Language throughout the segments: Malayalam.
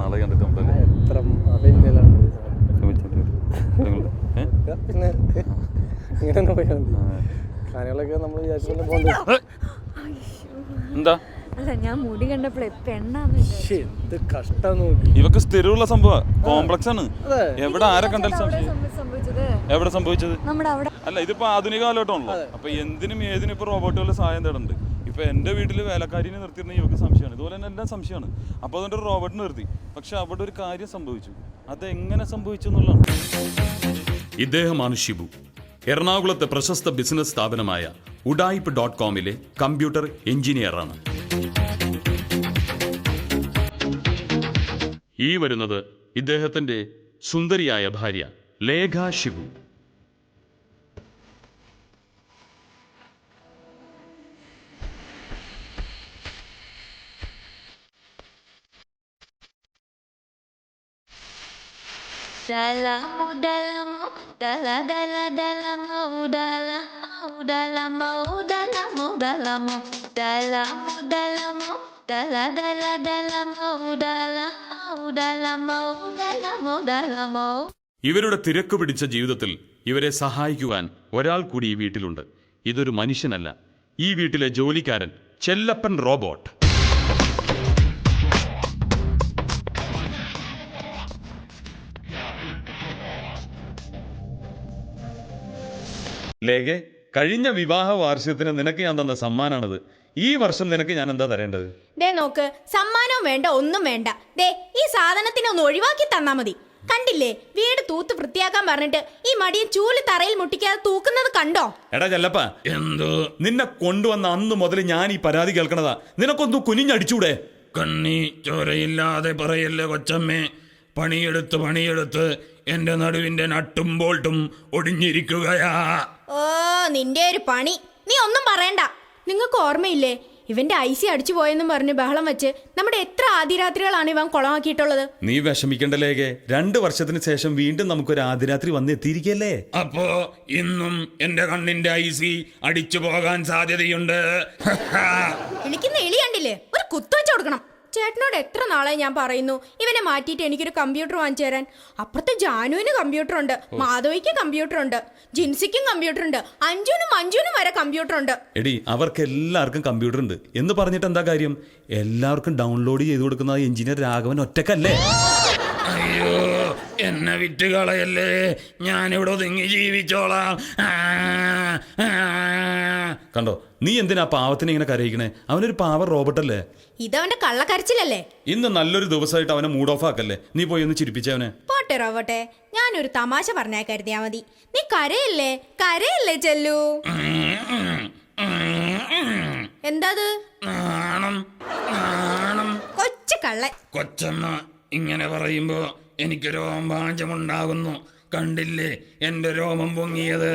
നാളെ കണ്ടിട്ടുണ്ടല്ലേ പിന്നെ ഇങ്ങനെ പോയാൽ മതി. കാര്യങ്ങളൊക്കെ നമ്മൾ വിചാരിച്ചു പോകുന്നത്. എന്താ അല്ല, ഞാൻ മുടി കണ്ടപ്പോഴേ പെണ്ണാന്ന് എന്ത് കഷ്ടം നോക്കി. ഇവക്ക് സ്ഥിരമുള്ള സംഭവം കോംപ്ലക്സ് ആണ്. എവിടെ ആരെ കണ്ടാലും സംഭവിച്ചത്. എവിടെ സംഭവിച്ചത്? നമ്മുടെ അവിടെ. അല്ല, ഇതിപ്പോ ആധുനിക കാലഘട്ടമാണല്ലോ. അപ്പൊ എന്തിനും ഏതിനും ഇപ്പൊ റോബോട്ടുകളുടെ സഹായം തേടുന്നുണ്ട്. ഇപ്പൊ എന്റെ വീട്ടില് വേലക്കാരിനെ നിർത്തിയിരുന്നെങ്കിൽ ഇവക്ക് സംശയമാണ്. ഇതുപോലെ തന്നെ എല്ലാം സംശയമാണ്. അപ്പൊ അതുകൊണ്ട് ഒരു റോബോട്ട് നിർത്തി. പക്ഷെ അവിടെ ഒരു കാര്യം സംഭവിച്ചു. അതെങ്ങനെ സംഭവിച്ചു എന്നുള്ളതാണ്. ഇദ്ദേഹമാണ് ഷിബു. എറണാകുളത്തെ പ്രശസ്ത ബിസിനസ് സ്ഥാപനമായ ഉഡായിപ്പ്.com-ലെ കമ്പ്യൂട്ടർ എഞ്ചിനീയറാണ്. ഈ വരുന്നത് ഇദ്ദേഹത്തിന്റെ സുന്ദരിയായ ഭാര്യ ലേഖ ഷിബു. ഇവരുടെ തിരക്ക് പിടിച്ച ജീവിതത്തിൽ ഇവരെ സഹായിക്കുവാൻ ഒരാൾ കൂടി ഈ വീട്ടിലുണ്ട്. ഇതൊരു മനുഷ്യനല്ല, ഈ വീട്ടിലെ ജോലിക്കാരൻ ചെല്ലപ്പൻ റോബോട്ട്. ലേഖേ, കഴിഞ്ഞ വിവാഹ വാർഷികത്തിന് നിനക്ക് ഞാൻ തന്ന സമ്മാനാണിത്. ഈ വർഷം നിനക്ക് ഞാൻ എന്താ തരേണ്ടത്? ദേ നോക്ക്, സമ്മാനവും വേണ്ട, ഒന്നും വേണ്ട. ദേ ഈ സാധനത്തിനൊന്ന് ഒഴിവാക്കി തന്നാ മതി. കണ്ടില്ലേ, വീട് തൂത്ത് വൃത്തിയാക്കാൻ പറഞ്ഞിട്ട് ഈ മടിയെ ചൂല് തറയിൽ മുട്ടിക്കാതെ തൂക്കുന്നത് കണ്ടോ? എടാ ചെല്ലപ്പ, എന്തോ നിന്നെ കൊണ്ടുവന്ന അന്ന് മുതൽ ഞാൻ ഈ പരാതി കേൾക്കണതാ. നിനക്കൊന്ന് കുനിഞ്ഞടിച്ചൂടെ? കണ്ണി ചോരയില്ലാതെ പറയല്ലേ കൊച്ചമ്മേ. പണിയെടുത്ത് എന്റെ നടുവിന്റെ നട്ടും ബോൾട്ടും ഒടിഞ്ഞിരിക്കുകയാ. ഓ, നിന്റെ ഒരു പണി. നീ ഒന്നും പറയണ്ട. നിങ്ങൾക്ക് ഓർമ്മയില്ലേ, ഇവന്റെ ഐസി അടിച്ചു പോയെന്നും പറഞ്ഞ് ബഹളം വെച്ച് നമ്മുടെ എത്ര ആദിരാത്രികളാണ് ഇവൻ കുളമാക്കിയിട്ടുള്ളത്. നീ വിഷമിക്കണ്ട ലേഖേ, 2 വർഷത്തിന് ശേഷം വീണ്ടും നമുക്കൊരു ആദിരാത്രി വന്നെത്തിയിരിക്കല്ലേ. അപ്പോ ഇന്നും എന്റെ കണ്ണിന്റെ ഐസി അടിച്ചു പോകാൻ സാധ്യതയുണ്ട്. എനിക്കിന്ന് എലി കണ്ടില്ലേ, ഒരു കുത്തുവെച്ച് കൊടുക്കണം. ചേട്ടനോട് എത്ര നാളെ ഞാൻ പറയുന്നു ഇവനെ മാറ്റിയിട്ട് എനിക്കൊരു കമ്പ്യൂട്ടർ വാങ്ങിച്ചു തരാൻ. അപ്പുറത്തെ ജാനുവിന് കമ്പ്യൂട്ടർ ഉണ്ട്, മാധവിക്ക് കമ്പ്യൂട്ടർ ഉണ്ട്, ജിൻസിക്കും കമ്പ്യൂട്ടർ ഉണ്ട്, അഞ്ജുനും മഞ്ജുനും വരെ കമ്പ്യൂട്ടർ ഉണ്ട്. എടി, അവർക്ക് എല്ലാവർക്കും കമ്പ്യൂട്ടർ ഉണ്ട് എന്ന് പറഞ്ഞിട്ട് എന്താ കാര്യം? എല്ലാവർക്കും ഡൗൺലോഡ് ചെയ്ത് കൊടുക്കുന്ന എഞ്ചിനീയർ രാഘവൻ ഒറ്റക്കല്ലേ? അയ്യോ, എന്നെ വിറ്റ് കളയല്ലേ, ഞാനിവിടെ ഒതുങ്ങി ജീവിച്ചോളാം. കണ്ടോ, നീ എന്തിനാ പാവത്തിനെ ഇങ്ങനെ കരയിക്കണേ? അവനൊരു പാവ റോബോട്ടല്ലേ. ഇതവന്റെ കള്ളക്കരച്ചിലല്ലേ. ഇന്ന് നല്ലൊരു ദിവസമായിട്ട് അവനെ മൂഡ് ഓഫ് ആക്കല്ലേ. നീ പോയി ഒന്ന് ചിരിപ്പിച്ചവനെ. പോട്ടെ റോബോട്ടെ, ഞാനൊരു തമാശ പറഞ്ഞാൽ കരുതിയാ മതി. നീ കരയല്ലേ ചെല്ലു. എന്താത്? കൊച്ചു കള്ളൻ. കൊച്ചമ്മ ഇങ്ങനെ പറയുമ്പോ എനിക്ക് രോമാഞ്ചമുണ്ടാകുന്നു. കണ്ടില്ലേ എന്റെ രോമം പൊങ്ങിയത്?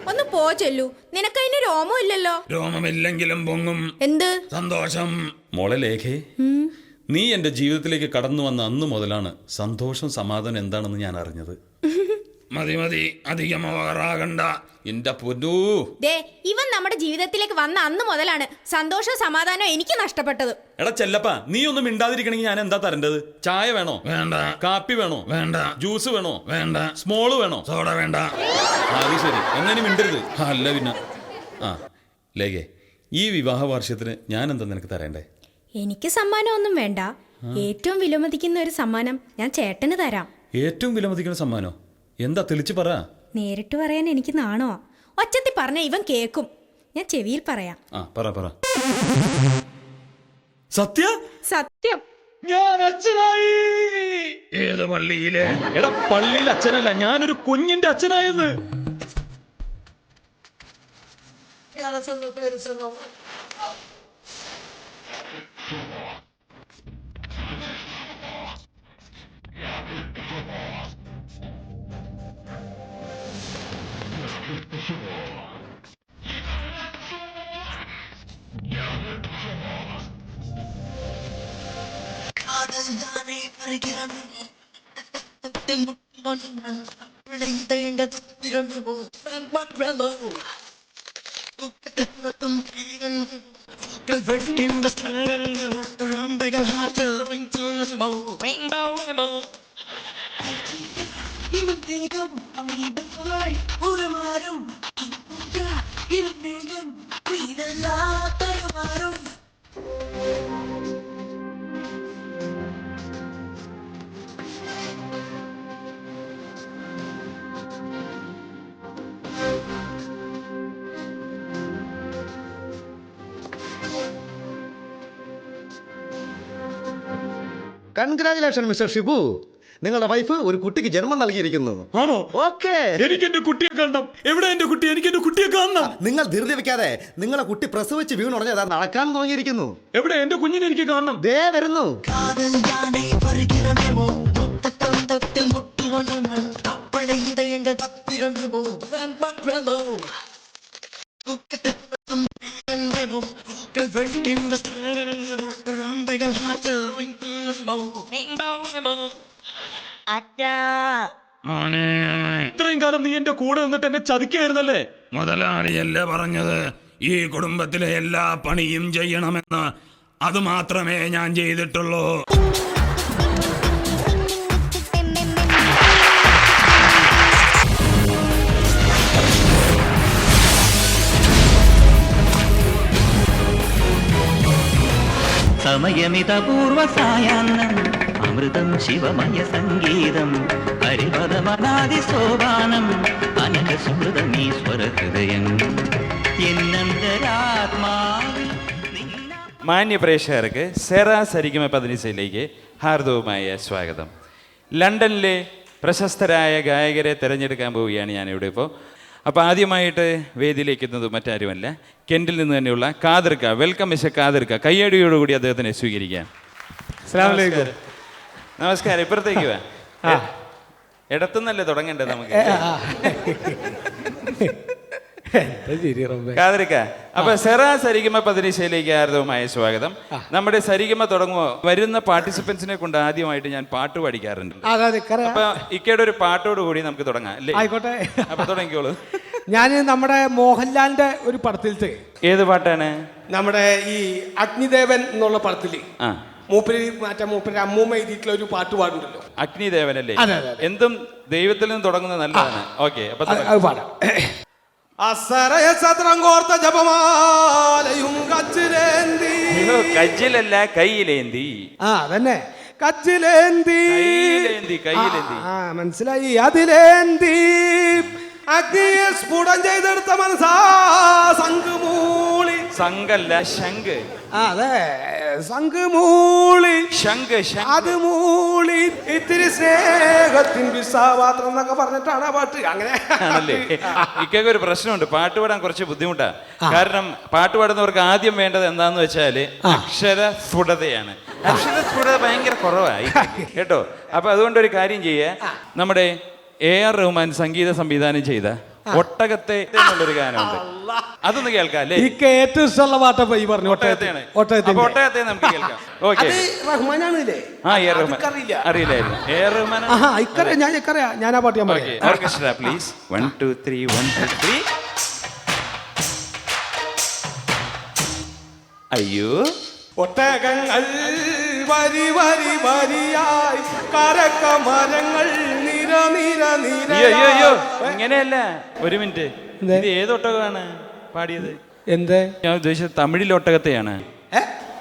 ഒന്ന് പോ ചെല്ലു, നിനക്കതിന് രോമം ഇല്ലല്ലോ. രോമമില്ലെങ്കിലും പൊങ്ങും. എന്ത് സന്തോഷം? മോളെ ലേഖേ, നീ എന്റെ ജീവിതത്തിലേക്ക് കടന്നു വന്ന അന്ന് മുതലാണ് സന്തോഷം സമാധാനം എന്താണെന്ന് ഞാൻ അറിഞ്ഞത്. മതി അധികം ഓവറാകണ്ട എന്റെ പൊന്നൂ. ദേ, ഇവൻ നമ്മുടെ ജീവിതത്തിലേക്ക് വന്ന അന്ന് മുതലാണ് സന്തോഷവും സമാധാനവും എനിക്ക് നഷ്ടപ്പെട്ടത്. എടാ ചെല്ലപ്പ, നീ ഒന്നും മിണ്ടാതിരിക്കണമെങ്കിൽ ഞാൻ എന്താ തരേണ്ടത്? ചായ വേണോ? വേണ്ട. കാപ്പി വേണോ? വേണ്ട. ജ്യൂസ് വേണോ? വേണ്ട. സ്മോള് വേണോ? സോഡ വേണ്ട. അത് ശരി, എങ്ങനെ മിണ്ടരുത്. അല്ല പിന്നെ ലേഖേ, ഈ വിവാഹ വാർഷികത്തിന് ഞാൻ എന്താ നിനക്ക് തരേണ്ടേ? എനിക്ക് സമ്മാനം ഒന്നും വേണ്ട. ഏറ്റവും വിലമതിക്കുന്ന ഒരു സമ്മാനം ഞാൻ ചേട്ടന് തരാം. ഏറ്റവും വിലമതിക്കുന്ന സമ്മാനോ? എന്താ, തെളിച്ച് പറ. നേരിട്ട് പറയാൻ എനിക്ക് നാണോ. ഒച്ചത്തി പറഞ്ഞ ഇവൻ കേക്കും. ഞാൻ ചെവിയിൽ പറയാം. പറ. സത്യം ഞാൻ അച്ഛനായി. ഏത് പള്ളിയിലെ? എടാ, പള്ളിയിൽ അച്ഛനല്ല, ഞാനൊരു കുഞ്ഞിന്റെ അച്ഛനായത്. Rainbow, rainbow. Congratulation mister Shibu, നിങ്ങളുടെ വൈഫ് ഒരു കുട്ടിക്ക് ജന്മം നൽകിയിരിക്കുന്നു. ആണോ? ഓക്കേ. എനിക്ക് എന്റെ കുട്ടിയെ കാണണം. എവിടെ എന്റെ കുട്ടി? എനിക്ക് എന്റെ കുട്ടിയെ കാണണം. നിങ്ങൾ ധൃതി വെക്കാതെ, നിങ്ങളെ കുട്ടി പ്രസവിച്ച് വീണുടഞ്ഞതാ നടക്കാൻ തുടങ്ങിയിരിക്കുന്നു. എവിടെ എന്റെ കുഞ്ഞിനെ എനിക്ക് കാണണം. ദേ വരുന്നു. ഇത്രയും കാലം നീ എന്റെ കൂടെ നിന്നിട്ട് എന്നെ ചതിക്കായിരുന്നല്ലേ? മുതലാളിയല്ലേ പറഞ്ഞത് ഈ കുടുംബത്തിലെ എല്ലാ പണിയും ചെയ്യണമെന്ന്? അത് മാത്രമേ ഞാൻ ചെയ്തിട്ടുള്ളൂ. സമയമിതപൂർവ സായാഹ്നം അമൃതം ശിവമയ സംഗീതം ഹരിപദമനാദി സോപാനം അനഘ സുഹൃതമീശ്വര ഹൃദയം എന്നന്തരാത്മാവിൽ മാന്യ പ്രേക്ഷകർക്ക് സെറ സരിഗമ പതിനിസയിലേക്ക് ഹാർദവുമായ സ്വാഗതം. ലണ്ടനിലെ പ്രശസ്തരായ ഗായകരെ തിരഞ്ഞെടുക്കാൻ പോവുകയാണ് ഞാനിവിടെ ഇപ്പോൾ. അപ്പോൾ ആദ്യമായിട്ട് വേദിയിലേക്ക് എത്തുന്നത് മറ്റാരുമല്ല, കെൻറ്റിൽ നിന്ന് തന്നെയുള്ള കാതിർക്ക. Welcome mister കാതിർക്ക. കയ്യടിയോടുകൂടി അദ്ദേഹത്തിനെ സ്വീകരിക്കാം. നമസ്കാരം. ഇപ്പുറത്തേക്ക് വാ. ഇടത്തുനിന്നല്ലേ തുടങ്ങേണ്ടത് നമുക്ക്? കാതിർക്ക. അപ്പൊ സെറ സരിഗമ പതിനിസയിലേക്ക് ആർദ്രവുമായ സ്വാഗതം. നമ്മുടെ സരിഗമ തുടങ്ങുമോ? വരുന്ന പാർട്ടിസിപ്പൻസിനെ കൊണ്ട് ആദ്യമായിട്ട് ഞാൻ പാട്ട് പഠിക്കാറുണ്ട്. അപ്പൊ ഇക്കയുടെ ഒരു പാട്ടോട് കൂടി നമുക്ക് തുടങ്ങാം അല്ലേ? ആയിക്കോട്ടെ. അപ്പൊ തുടങ്ങിക്കോളൂ. ഞാൻ നമ്മുടെ മോഹൻലാലിന്റെ ഒരു പടത്തിലത്തെ ഏത് പാട്ടാണ്? നമ്മുടെ ഈ അഗ്നിദേവൻ എന്നുള്ള പടത്തില് ആ, മൂപ്പര് അമ്മൂമ്മ എഴുതിയിട്ടുള്ള ഒരു പാട്ട് പാടുണ്ടല്ലോ, അഗ്നിദേവനല്ലേ? അതെ, അതെ. എന്തും ദൈവത്തിൽ നിന്ന് തുടങ്ങുന്നത് നല്ലതാണ്. ഓക്കെ, അപ്പൊ അത് പാടാം. അസറയസത്രം കോർത്ത ജപമാലയും കച്ചിലേന്തി. കജ്ജിലല്ല കയ്യിലേന്തി. ആ അതന്നെ, കച്ചിലേന്തി കയ്യിലേന്തി. ആ മനസ്സിലായി. അതിലേന്തി അഗ്നിയെ സ്ഫുടം ചെയ്തെടുത്ത മനസ്സാ സംഘമൂളി. സംഘല്ല, ശംഖ്. അതെ, സംഘമൂളി. ശംഖ്. അത് മൂളി ഇത്തിരി സ്നേഹത്തിൻ വിസാപാത്രം എന്നൊക്കെ പറഞ്ഞിട്ടാണ് ആ പാട്ട്. അങ്ങനെ ആണല്ലേ? ഇക്കൊക്കെ ഒരു പ്രശ്നമുണ്ട്, പാട്ട് പാടാൻ കുറച്ച് ബുദ്ധിമുട്ടാണ്. കാരണം പാട്ട് പാടുന്നവർക്ക് ആദ്യം വേണ്ടത് എന്താന്ന് വെച്ചാല് അക്ഷര സ്ഫുടതയാണ്. അക്ഷര സ്ഫുടത ഭയങ്കര കുറവായി കേട്ടോ. അപ്പൊ അതുകൊണ്ട് ഒരു കാര്യം ചെയ്യേ, നമ്മുടെ AR റഹ്മാൻ സംഗീത സംവിധാനം ചെയ്ത ഒട്ടകത്തെ എന്നുള്ളൊരു ഗാനമുണ്ട്, അതൊന്ന് കേൾക്കാം അല്ലേ? ഏറ്റവും ഇഷ്ടമുള്ള പാട്ടപ്പ ഈ പറഞ്ഞു. ഒട്ടകത്തെയാണ്. അപ്പൊ ഒട്ടകത്തെ നമുക്ക് കേൾക്കാം. ഓക്കെ. റഹ്മാനാണല്ലേ? ആ, AR റഹ്മാൻ. അറിയില്ലായിരുന്നു. AR റഹ്മാൻ. ഞാൻ ആ പാട്ട് ഞാൻ ഓക്കെ. Orchestra please. 1 2 3 1 2 3. അയ്യോ, ഒട്ടകങ്ങൾ വരി വരി വരിയായി കരക്ക മരങ്ങൾ നിര നിര നിര. അയ്യോ, ഇങ്ങനെയല്ല. ഒരു മിനിറ്റ്, ഇത് ഏത് ഒട്ടകമാണ് പാടിയത്? എന്തേ? ഞാൻ ഉദ്ദേശിച്ചത് തമിഴിലെ ഒട്ടകത്തെയാണ്.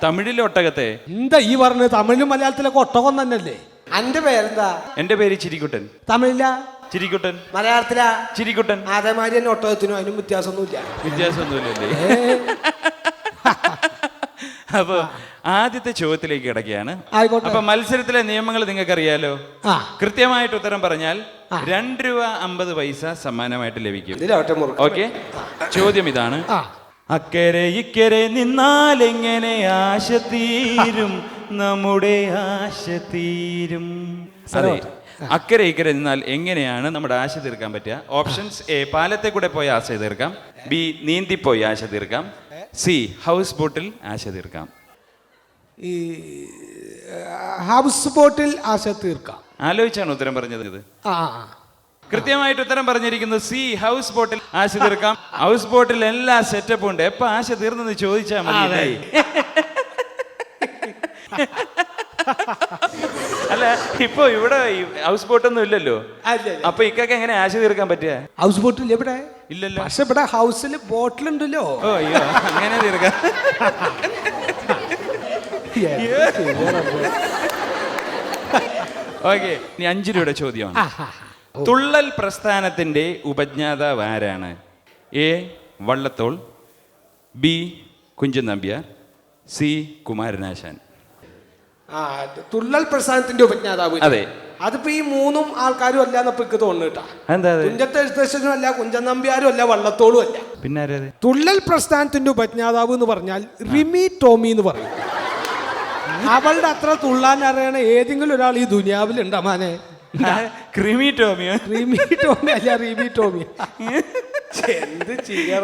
തമിഴിലെ ഒട്ടകത്തെ. എന്താ ഈ പറഞ്ഞത്? തമിഴിലും മലയാളത്തിലൊക്കെ ഒട്ടകം തന്നെയല്ലേ? എന്റെ പേരെന്താ? എന്റെ പേര് ചിരിക്കുട്ടൻ. തമിഴില ചിരിക്കുട്ടൻ, മലയാളത്തിലാ ചിരിക്കുട്ടൻ. അതേമാതിരി തന്നെ ഒട്ടകത്തിനും അതിനും വ്യത്യാസമൊന്നുമില്ല. വ്യത്യാസമൊന്നുമില്ലല്ലേ? അപ്പൊ ആദ്യത്തെ ചോദ്യത്തിലേക്ക് കിടക്കുകയാണ്. അപ്പൊ മത്സരത്തിലെ നിയമങ്ങൾ നിങ്ങൾക്ക് അറിയാലോ. കൃത്യമായിട്ട് ഉത്തരം പറഞ്ഞാൽ ₹2.50 സമ്മാനമായിട്ട് ലഭിക്കും. ഓക്കെ, ചോദ്യം ഇതാണ്. അക്കരെ ഇക്കരെ നിന്നാൽ എങ്ങനെ ആശ തീരും, നമ്മുടെ ആശ തീരും. അതെ, അക്കരെ ഇക്കരെ നിന്നാൽ എങ്ങനെയാണ് നമ്മുടെ ആശ തീർക്കാൻ പറ്റുക? ഓപ്ഷൻസ്: A, പാലത്തെ കൂടെ പോയി ആശ തീർക്കാം. B, നീന്തിപ്പോയി ആശ തീർക്കാം. C, ഹൗസ് ബോട്ടിൽ ആശ തീർക്കാം. ഈ ഹൗസ് ബോട്ടിൽ ആശ തീർക്കാം. ആലോചിച്ചാണ് ഉത്തരം പറഞ്ഞത്. കൃത്യമായിട്ട് ഉത്തരം പറഞ്ഞിരിക്കുന്നത് C, ഹൗസ് ബോട്ടിൽ ആശ തീർക്കാം. ഹൗസ് ബോട്ടിൽ എല്ലാ സെറ്റപ്പും ഉണ്ട്. എപ്പോ ആശ തീർന്നെന്ന് ചോദിച്ചാൽ മതി. അല്ല ഇപ്പൊ ഇവിടെ ഹൗസ് ബോട്ടൊന്നും ഇല്ലല്ലോ. അല്ല അപ്പൊ ഇക്കൊക്കെ എങ്ങനെ ആശ തീർക്കാൻ പറ്റുക? ഹൗസ് ബോട്ടില്ല ഇവിടെ. ഇല്ലല്ലോ. പക്ഷെ ഇവിടെ ഹൗസിൽ ബോട്ടിലുണ്ടല്ലോ. ഓ അയ്യോ അങ്ങനെ തീർക്കാം. ഓക്കെ, ഇനി 5 രൂപയുടെ ചോദ്യമാണ്. തുള്ളൽ പ്രസ്ഥാനത്തിന്റെ ഉപജ്ഞാതാവ് ആരാണ്? A Vallathol, B Kunchan Nambiar, C Kumaranasan. Thullal പ്രസ്ഥാനത്തിന്റെ ഉപജ്ഞാതാവ്. അതെ. അതിപ്പോ ഈ 3 ആൾക്കാരും അല്ല എന്നപ്പോ എനിക്ക് തോന്നുന്നു. എന്താ അത്? തുഞ്ചത്തെ എഴുത്തച്ഛനും അല്ല, കുഞ്ചൻ നമ്പ്യാരും അല്ല, വള്ളത്തോളും അല്ല. പിന്നെ ആരാ? തുള്ളൽ പ്രസ്ഥാനത്തിന്റെ ഉപജ്ഞാതാവ് എന്ന് പറഞ്ഞാൽ റിമി ടോമി എന്ന് പറയും. അവളുടെ അത്ര തുള്ളാൻ അറിയണ ഏതെങ്കിലും ഒരാൾ ഈ ദുനിയാവിൽ ഉണ്ടോ മാനെ? ക്രിമി ടോമിയോ? റിമി ടോമി അല്ല, റിമി ടോമി. എന്ത് ചെയ്യാ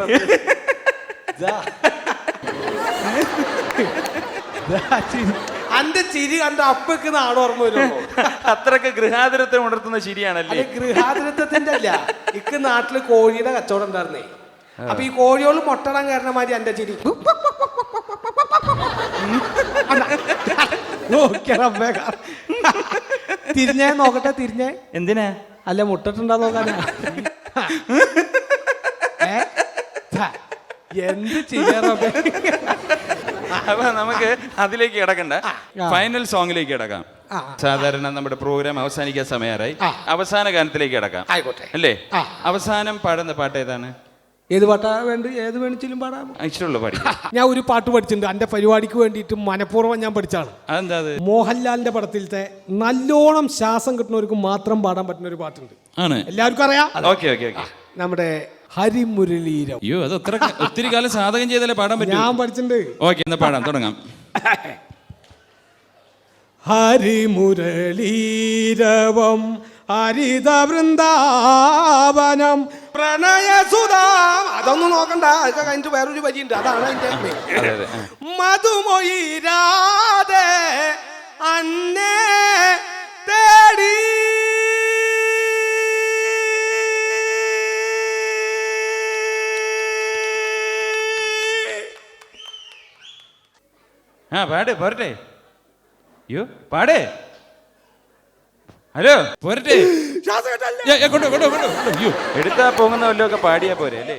അന്റെ ചിരി കണ്ട അപ്പൊക്ക് നാട് ഓർമ്മ വരുമോ? അത്രക്ക് ഗൃഹാതുരത്വം ഉണർത്തുന്ന ശരിയാണല്ലേ? ഗൃഹാതുരത്വത്തിന്റെ അല്ല, ഇക്ക് നാട്ടില് കോഴിയുടെ കച്ചവടം ഉണ്ടായിരുന്നേ. അപ്പൊ ഈ കോഴിയോള് മുട്ടടാൻ കാരണമാതിരി എന്റെ ചിരി. തിരിഞ്ഞേ നോക്കട്ടെ, തിരിഞ്ഞേ. എന്തിനാ? അല്ല മുട്ടിട്ടുണ്ടോ നോക്കാനാ. എന്ത് ചെയ്യാറ. അപ്പൊ നമുക്ക് അതിലേക്ക് കിടക്കണ്ട, ഫൈനൽ സോങ്ങിലേക്ക് കിടക്കാം. സാധാരണ നമ്മുടെ പ്രോഗ്രാം അവസാനിക്കാൻ സമയമായി. അവസാന ഗാനത്തിലേക്ക് കിടക്കാം. ആയിക്കോട്ടെ അല്ലേ? അവസാനം പാടുന്ന പാട്ട് ഏതാണ്? ഏത് പാട്ടാ വേണ്ട? ഏത് വേണിച്ചിലും പാടാം. ഇഷ്ടമുള്ള പാടി. ഞാൻ ഒരു പാട്ട് പഠിച്ചിട്ടുണ്ട് എന്റെ പരിപാടിക്ക് വേണ്ടിയിട്ട്, മനഃപൂർവ്വം ഞാൻ പഠിച്ചാണ്. അതെന്താ? മോഹൻലാലിന്റെ പടത്തിലത്തെ നല്ലോണം ശ്വാസം കിട്ടുന്നവർക്ക് മാത്രം പാടാൻ പറ്റുന്ന ഒരു പാട്ടുണ്ട്. ആണ്, എല്ലാവർക്കും അറിയാം. Okay okay okay. നമ്മുടെ ഹരിമുരളീരം. അയ്യോ, അത് ഒത്തിരി കാലം സാധകം ചെയ്താലേ പാടാൻ പറ്റും. ഞാൻ പഠിച്ചിട്ടുണ്ട്. ഓക്കെ, എന്നാ പാടാം, തുടങ്ങാം. ഹരിമുരളീരവം ഹരിത വൃന്ദാവനം പ്രണയസുധാം. അതൊന്നും നോക്കണ്ട, അതൊക്കെ കഴിഞ്ഞിട്ട് വേറൊരു വരിയുണ്ട്, അതാണ് അതിന്റെ മധുമൊയിരാതെ അന്നേ തേടി. പാട് പോരട്ടെ. അയ്യോ പാടേ. ഹലോ പോരട്ടെ. എടുത്താ പോകുന്ന വല്ലതൊക്കെ പാടിയാ പോരെ അല്ലേ?